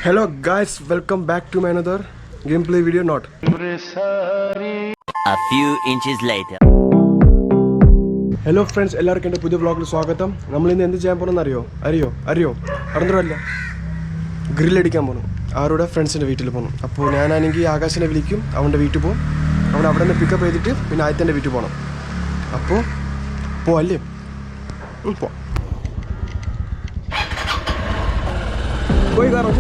Hello guys, welcome back to my another gameplay video. Not a few inches later. Hello friends, എല്ലാവർക്കും എൻ്റെ പുതിയ വ്ളോഗിൽ സ്വാഗതം. നമ്മൾ ഇന്ന് എന്ത് ചെയ്യാൻ പോകണമെന്ന് അറിയോ അറിഞ്ഞില്ല, ഗ്രില്ലടിക്കാൻ പോകണം. ആരുടെ ഫ്രണ്ട്സിൻ്റെ വീട്ടിൽ പോകണം. അപ്പോൾ ഞാനാണെങ്കിൽ ആകാശിനെ വിളിക്കും, അവൻ്റെ വീട്ടിൽ പോകും. അവൻ അവിടെ നിന്ന് പിക്കപ്പ് ചെയ്തിട്ട് പിന്നെ ആദ്യത്തെ വീട്ടിൽ പോകണം. അപ്പോൾ പോവല്ലേ? പോയി കാരണം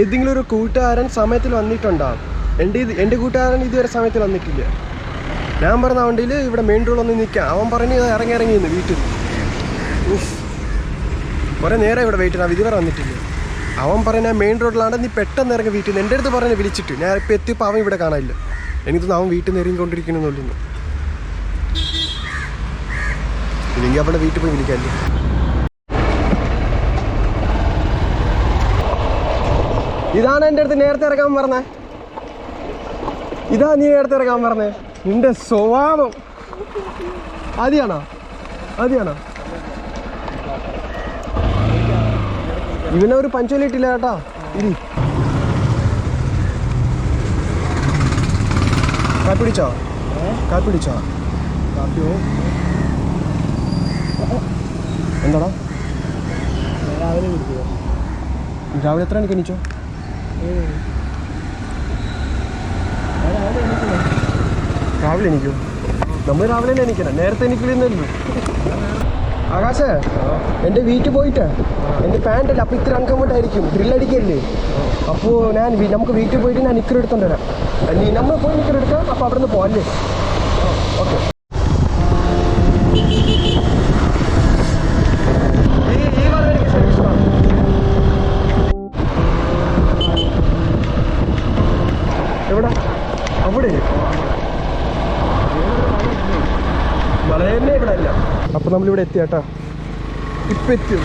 ഏതെങ്കിലും ഒരു കൂട്ടുകാരൻ സമയത്തിൽ വന്നിട്ടുണ്ടാകും. എൻ്റെ കൂട്ടുകാരൻ ഇതുവരെ സമയത്തിൽ വന്നിട്ടില്ല. ഞാൻ പറഞ്ഞ വണ്ടിയിൽ ഇവിടെ മെയിൻ റോഡൊന്ന് നിൽക്കാം. അവൻ പറഞ്ഞ് ഇറങ്ങിന്ന് വീട്ടിൽ. കുറേ നേരം ഇവിടെ വെയിറ്റ് ചെയ്യണം, ഇതുവരെ വന്നിട്ടില്ല. അവൻ പറഞ്ഞ മെയിൻ റോഡിലാണ്, നീ പെട്ടെന്ന് ഇറങ്ങി വീട്ടിൽ നിന്ന്. എൻ്റെ അടുത്ത് പറഞ്ഞ് വിളിച്ചിട്ട് ഞാൻ ഇപ്പോൾ എത്തിയപ്പോൾ അവൻ ഇവിടെ കാണാനില്ല. എനിക്ക് തോന്നുന്നു അവൻ വീട്ടിൽ നിന്ന് ഇറങ്ങിക്കൊണ്ടിരിക്കണമെന്നുള്ളൂ. ഇല്ലെങ്കിൽ അവളുടെ വീട്ടിൽ പോയി വിളിക്കാമല്ലേ. ഇതാണ് എൻ്റെ അടുത്ത് നേരത്തെ ഇറങ്ങാൻ പറഞ്ഞേ. ഇതാ നീ നേരത്തെ ഇറങ്ങാൻ പറഞ്ഞേ. നിന്റെ സ്വഭാവം ആദ്യാണോ? ഇവനെ ഒരു പഞ്ചോലിട്ടില്ല കേട്ടാ. ഇരി, കാപ്പിടിച്ചോ? കാപ്പിയോ എന്താടാ? രാവിലെ എത്ര മണിക്ക് എണീച്ചോ? രാവിലെ എണീക്കോ? നമ്മൾ രാവിലെ തന്നെ എണീക്കണം, നേരത്തെ എണീക്കില്ലെന്നല്ലോ. ആകാശേ, എൻ്റെ വീട്ടിൽ പോയിട്ട് എൻ്റെ പാൻറ്റല്ല, അപ്പോൾ ഇത്ര അൺകംഫർട്ട് ആയിരിക്കും, ഡ്രില്ലടിക്കല്ലേ. അപ്പോൾ നമുക്ക് വീട്ടിൽ പോയിട്ട് ഞാൻ നിക്കർ എടുത്തോണ്ട് വരാം. നമ്മൾ പോയി നിക്കർ എടുക്കാം, അപ്പോൾ അവിടെ നിന്ന് പോകാല്ലേ? ഓക്കെ. എവിടെ? അവിടെ വളയല്ലേ ഇവിടെ അല്ല. അപ്പോൾ നമ്മളിവിടെ എത്തി കേട്ടാ. ഇപ്പം എത്തിയോ?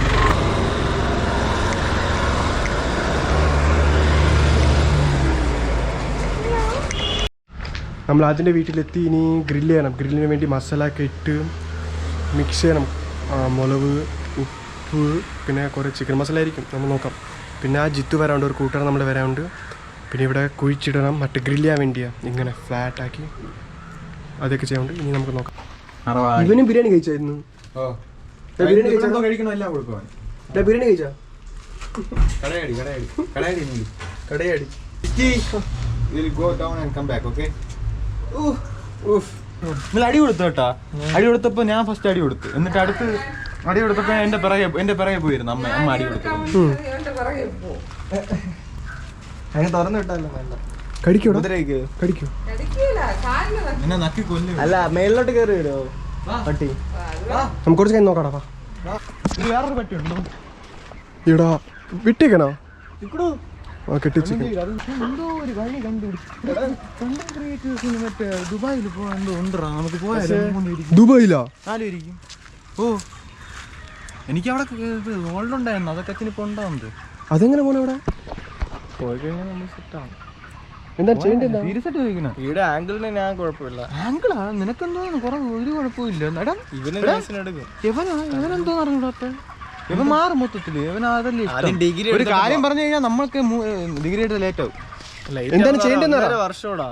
നമ്മൾ അതിൻ്റെ വീട്ടിലെത്തി. ഇനി ഗ്രില്ല് ചെയ്യണം. ഗ്രില്ലിന് വേണ്ടി മസാല ഒക്കെ ഇട്ട് മിക്സ് ചെയ്യണം. മുളക്, ഉപ്പ്, പിന്നെ കുറേ ചിക്കൻ മസാല ആയിരിക്കും, നമ്മൾ നോക്കാം. പിന്നെ ആ ജിത്തു വരാനുണ്ട്, ഒരു കൂട്ടുകാരൻ നമ്മൾ വരാനുണ്ട്. പിന്നെ ഇവിടെ കുഴിച്ചിടണം, മറ്റേ ഗ്രില്ല് ചെയ്യാൻ വേണ്ടിയാണ്. ഇങ്ങനെ ഫ്ലാറ്റാക്കി അതൊക്കെ ചെയ്യാനുണ്ട്. ഇനി നമുക്ക് നോക്കാം. ഇവനും ബിരിയാണി കഴിച്ചായിരുന്നു. ബിരിയാണി കഴിച്ചാ? കടയാടി. അടി കൊടുത്തു കേട്ടാ. അടി കൊടുത്തപ്പോ ഞാൻ ഫസ്റ്റ് അടി കൊടുത്തു. എന്നിട്ട് അടുത്ത് അടി കൊടുത്തപ്പോ എന്റെ പിറകെ പോയിരുന്നു അമ്മ അടി കൊടുത്തു. അങ്ങനെ തുറന്നു വിട്ടാലോ? കടിക്കോ? അല്ല, മേളിലോട്ട് കയറി വരുമോ പട്ടി? നമുക്ക് കുറച്ച് കഴിഞ്ഞ് നോക്കാടാ. വേറൊരു പട്ടി ഉണ്ടോ ഇടാ? വിട്ടേക്കണോ? കെട്ടിച്ച് എന്തോ ഒരു വഴി കണ്ടുപിടിച്ചു. മറ്റേ ദുബായിൽ പോകാൻ എന്തോ ഉണ്ടോ? നമുക്ക് പോയാലോ? ദുബായിലാ? ആലോചിക്കും. ഓ, എനിക്ക് അവിടെ ഗോൾഡ് ഉണ്ടായിരുന്നു, അതൊക്കെ അച്ഛനിപ്പോ ഉണ്ടാവുന്നത്. അതെങ്ങനെ പോണ? ഇവിടെ പോയി കഴിഞ്ഞാൽ നമ്മൾ സെറ്റാണ്. എന്താ ചെയ്യേണ്ടത്? സീരിയസ് ആയിട്ട് ചോദിക്കണ. ഇവിടെ ആംഗിളിന് ഞാൻ കുഴപ്പമില്ല. ആംഗിളാ? നിനക്കെന്തോ ഒരു കുഴപ്പമില്ല. ഇവനെന്തോ അറിഞ്ഞൂടാത്ത ഇവൻ മാറും മൊത്തത്തില്. ഇവൻ അതല്ലേ ഡിഗ്രി. ഒരു കാര്യം പറഞ്ഞു കഴിഞ്ഞാൽ നമ്മൾക്ക് ഡിഗ്രി എടുത്ത് ലേറ്റ് ആവും. എന്താണ് ചെയ്യേണ്ടത്? വർഷോടാ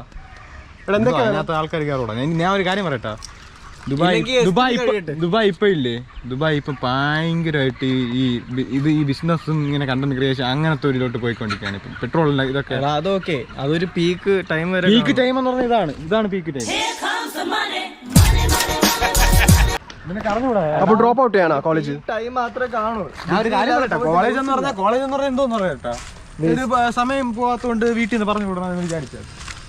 അതിനകത്ത് ആൾക്കാർ കയറൂടാ. ഞാൻ ഒരു കാര്യം പറയട്ടാ. ദുബായ് ഇപ്പൊ ഇല്ലേ, ദുബായ് ഇപ്പൊ ഭയങ്കരമായിട്ട് ഈ ബിസിനസ്സും ഇങ്ങനെ കണ്ടന്റ് ക്രിയേഷൻ അങ്ങനത്തെ ഒരിലോട്ട് പോയിക്കൊണ്ടിരിക്കുകയാണ്. ഇപ്പം പെട്രോളിന്റെ ഇതൊക്കെ. അതൊക്കെ അതൊരു പീക്ക് ടൈം വരെ. പീക്ക് ടൈം എന്ന് പറഞ്ഞാൽ ഇതാണ് പീക്ക് ടൈം. നിനക്ക് അറിഞ്ഞൂടാ? അപ്പൊ ഡ്രോപ്പ് ഔട്ട് ചെയ്യണോ? കോളേജ് ടൈം മാത്രമേ കാണൂ. ഞാൻ ഒരു കാര്യം പറയട്ടെ. കോളേജ് എന്ന് പറഞ്ഞാൽ എന്തോന്ന് പറയട്ടാ, ഒരു സമയം പോകാത്തോണ്ട് വീട്ടിൽ നിന്ന് പറഞ്ഞു വിടണമെന്ന് വിചാരിച്ചത്.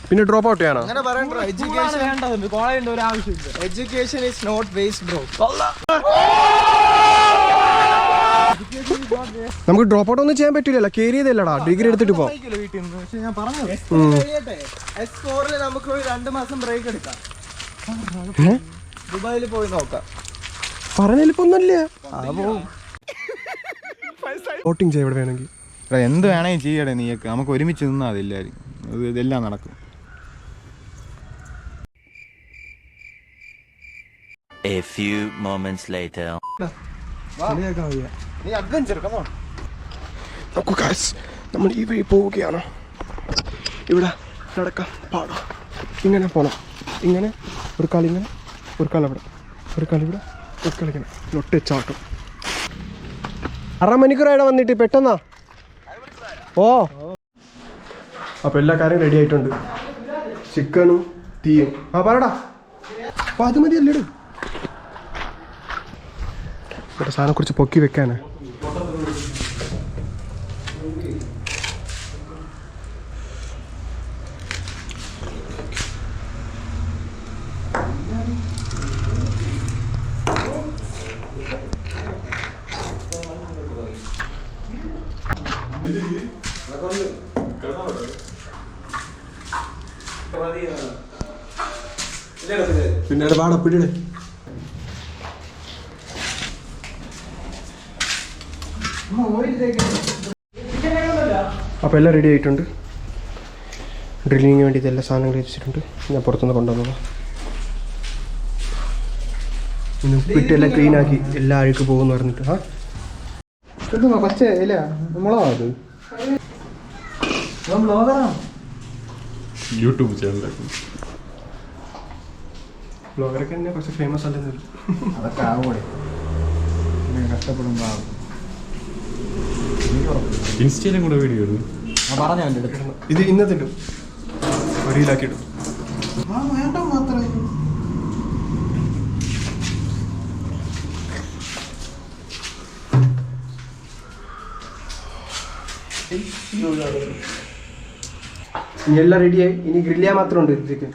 പിന്നെ ഡ്രോപ്പ് ഔട്ട് ചെയ്യണം. അങ്ങനെ പറയണ്ട. എഡ്യൂക്കേഷൻ വേണ്ടതുണ്ട്, കോളേജിന്റെ ഒരു ആവശ്യമില്ല. Education is not waste bro. നമുക്ക് ഡ്രോപ്പ് ഔട്ട് ഒന്നും ചെയ്യാൻ പറ്റില്ലല്ലോ, കയറിയതല്ലടാ, ഡിഗ്രി എടുത്തിട്ട് പോവാം. വീട്ടിൽ നിന്ന് പക്ഷെ ഞാൻ പറഞ്ഞു S4 നമുക്ക് ഒരു 2 മാസം ബ്രേക്ക് എടുക്കാം. ദുബായിൽ പോയി നോക്കാം. പറഞ്ഞിപ്പോ ഒന്നുമില്ല, വോട്ടിങ് ചെയ്യാം ഇവിടെ വേണമെങ്കിൽ. എന്ത് വേണമെങ്കിൽ ചെയ്യടേ നീയൊക്കെ, നമുക്ക് ഒരുമിച്ച് നിന്നാൽ അതില്ലായിരിക്കും, ഇതെല്ലാം നടക്കും. A few moments later. നീ അഡ്വഞ്ചർ കമോ. നോക്കൂ ഗൈസ്, നമ്മൾ ഈ വഴി പോവുകയാണ്. ഇവിടെ നടക്കാം, പാടാം, ഇങ്ങനെ പോകണം, ഇങ്ങനെ ഒരു കാലം ഇങ്ങനെ, ഒരു കാലം അവിടെ, ഒരു കാലം ഇവിടെ, ഒരു കാലം ഇങ്ങനെ, ഒട്ടിച്ചാട്ടും. 6 മണിക്കൂറായിട്ട് വന്നിട്ട് പെട്ടെന്നാ. ഓ അപ്പോൾ എല്ലാ കാര്യം റെഡി ആയിട്ടുണ്ട്, ചിക്കനും തീയും. ആ പറടാ, അപ്പോൾ അത് മതി അല്ലേടും. മറ്റേ സാധനം കുറിച്ച് പൊക്കി വെക്കാനാ. പിന്നെ വാടാ പിടിയുടെ. അപ്പോൾ എല്ലാം റെഡി ആയിട്ടുണ്ട്. ഡ്രില്ലിങ്ങിന് വേണ്ടി ഇതെല്ലാം സാധനങ്ങൾ വെച്ചിട്ടുണ്ട്. ഞാൻ പുറത്തുനിന്ന് കൊണ്ടുവന്നതാണ്. ഇന്ന് ഉപ്പിട്ടെല്ലാം ക്ലീൻ ആക്കി എല്ലാ അഴുക്ക് പോകുമെന്ന് പറഞ്ഞിട്ട്. ആ എന്തുവാ പച്ച ഇല്ല മുളകാ അത്? യൂട്യൂബ് ചാനൽ ബ്ലോഗറൊക്കെ തന്നെ കുറച്ച് ഫേമസ് അല്ലെന്നില്ല. അതൊക്കെ ആവോടെ കഷ്ടപ്പെടുമ്പോ ഇൻസ്റ്റയിലും കൂടെ വീഡിയോ ഇടും. ഞാൻ പറഞ്ഞ എൻ്റെ അടുത്ത് ഇത് ഇന്നത്തെ ഇടും, റീലാക്കിയിടും. മാത്രമേ ഇനി എല്ലാം റെഡിയായി, ഇനി ഗ്രില്ല് ചെയ്യാൻ മാത്രം ഉണ്ട് ചിക്കൻ.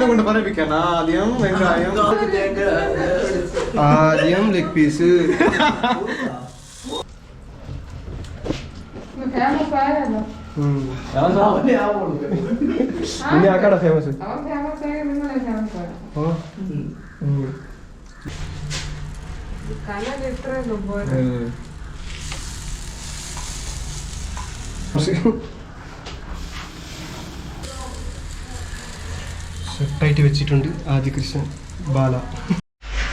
കൊണ്ട് പറയിപ്പിക്കാൻ ആദ്യം വെങ്കായം, ആദ്യം ലെഗ് പീസ്, പിന്നെ ആക്കാടാ ഫേമസ്. സെറ്റായിട്ട് വെച്ചിട്ടുണ്ട്. ആദ്യ കൃഷ്ണൻ ബാല.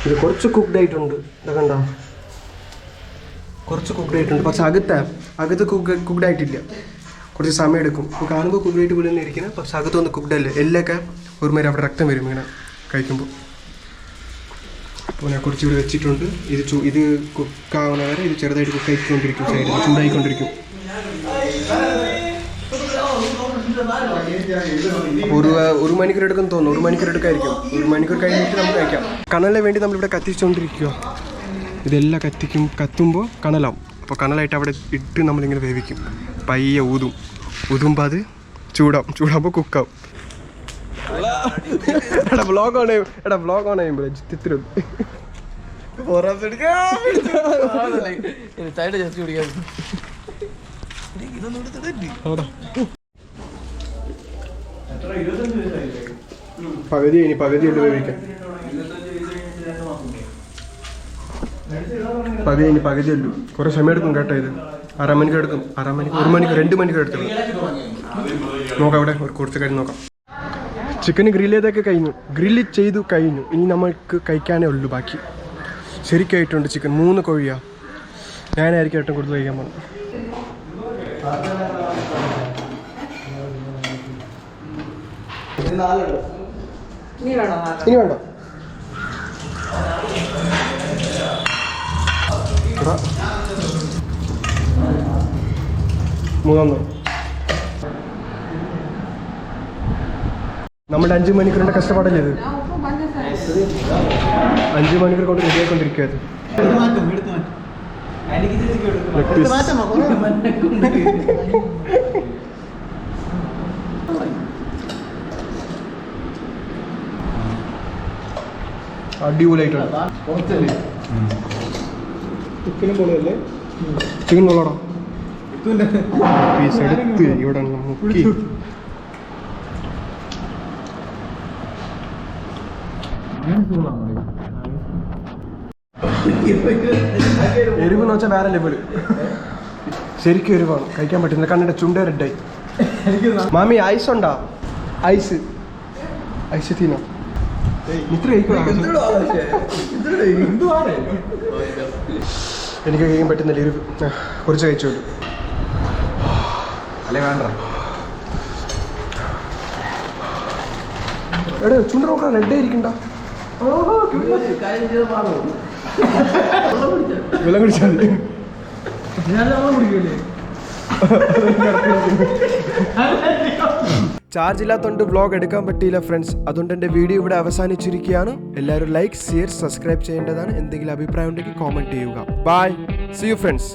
ഇത് കുറച്ച് കുക്ക്ഡ് ആയിട്ടുണ്ട്, കണ്ട, കുറച്ച് കുക്ക്ഡ് ആയിട്ടുണ്ട്. പക്ഷെ അകത്ത് കുക്ക്ഡ് ആയിട്ടില്ല, കുറച്ച് സമയം എടുക്കും. ഇപ്പോൾ കാണുമ്പോൾ കുക്ക്ഡ് ആയിട്ട് പോലെ തന്നെ ഇരിക്കുന്നത്, പക്ഷെ അകത്തൊന്നും കുക്ക്ഡ് അല്ല. എല്ലൊക്കെ ഒരുമാതിരി അവിടെ രക്തം വരും ഇങ്ങനെ കഴിക്കുമ്പോൾ. അപ്പോൾ ഞാൻ കുറച്ച് ഇവിടെ വെച്ചിട്ടുണ്ട്. ഇത് കുക്കാവുന്ന വരെ ഇത് ചെറുതായിട്ട് കുക്ക് ആയിക്കൊണ്ടിരിക്കും, സൈഡിൽ ചൂടായിക്കൊണ്ടിരിക്കും. ഒരു മണിക്കൂർ എടുക്കും തോന്നുന്നു, 1 മണിക്കൂർ എടുക്കായിരിക്കും. 1 മണിക്കൂർ കഴിഞ്ഞിട്ട് നമുക്ക് കഴിക്കാം. കണലിന് വേണ്ടി നമ്മളിവിടെ കത്തിച്ചുകൊണ്ടിരിക്കുക. ഇതെല്ലാം കത്തുമ്പോൾ കണലാവും. അപ്പോൾ കണലായിട്ട് അവിടെ ഇട്ട് നമ്മളിങ്ങനെ വേവിക്കും. പയ്യെ ഊതുമ്പോൾ അത് ചൂടാകുമ്പോൾ കുക്കാവും. വ്ളോഗ് ഓൺ ചെയ്യുമ്പോൾ ചിത്രം പകുതി വേവിക്കാം. പകുതിയല്ലു കുറേ സമയം എടുക്കും കേട്ടോ. ഇത് 1/2 മണിക്കൂർ എടുക്കും. 1/2 മണിക്കൂർ, 1 മണിക്കൂർ, 2 മണിക്കൂർ എടുത്തു നോക്കാം. അവിടെ കുറച്ച് കഴിഞ്ഞ് നോക്കാം. ചിക്കൻ ഗ്രില്ല് ചെയ്തു കഴിഞ്ഞു. ഇനി നമുക്ക് കഴിക്കാനേ ഉള്ളൂ ബാക്കി. ശരിക്കായിട്ടുണ്ട് ചിക്കൻ. 3 കോഴിയാ. ഞാനായിരിക്കും ഏറ്റവും കൂടുതൽ കഴിക്കാൻ പോകുന്നത്. ഇനി വേണ്ട. മൂന്നാമത് നമ്മുടെ 5 മണിക്കൂറിന്റെ കഷ്ടപ്പാടല്ലേ ഇത്? 5 മണിക്കൂർ കൊണ്ട് റെഡിയായിക്കൊണ്ടിരിക്കുക. അടിപൊളിയായിട്ടുണ്ട്. കുറച്ചല്ലേ ചിക്കനും പോലെയല്ലേ? ചിക്കൻ കൊള്ളാടാ. പീസ് എടുത്ത് ഇവിടെ മുക്കി. എരിവ് എന്ന് വെച്ചാൽ വേറെ ലെവല്. ശരിക്കും എരിവാണ്, കഴിക്കാൻ പറ്റുന്നില്ല. കണ്ണിന്റെ ചുണ്ട റെഡായി. മാമി ഐസ് ഉണ്ടോ? ഐസ് ഐസ് തീന ഇത്ര എനിക്ക് കഴിക്കാൻ പറ്റുന്നില്ല. എരിവ് കുറച്ച് കഴിച്ചോളൂ. അല്ലേ വേണ്ട. എടാ ചുണ്ട നോക്കാം, റെഡ് ആയിരിക്കണ്ട. വെള്ളം കുടിച്ചാൽ ചാർജ് ഇല്ലാത്തതുകൊണ്ട് വ്ളോഗ് എടുക്കാൻ പറ്റിയില്ല ഫ്രണ്ട്സ്. അതുകൊണ്ട് എൻ്റെ വീഡിയോ ഇവിടെ അവസാനിച്ചിരിക്കുകയാണ്. എല്ലാവരും ലൈക്ക്, ഷെയർ, സബ്സ്ക്രൈബ് ചെയ്യേണ്ടതാണ്. എന്തെങ്കിലും അഭിപ്രായം ഉണ്ടെങ്കിൽ കോമെൻറ്റ് ചെയ്യുക. Bye, see you friends.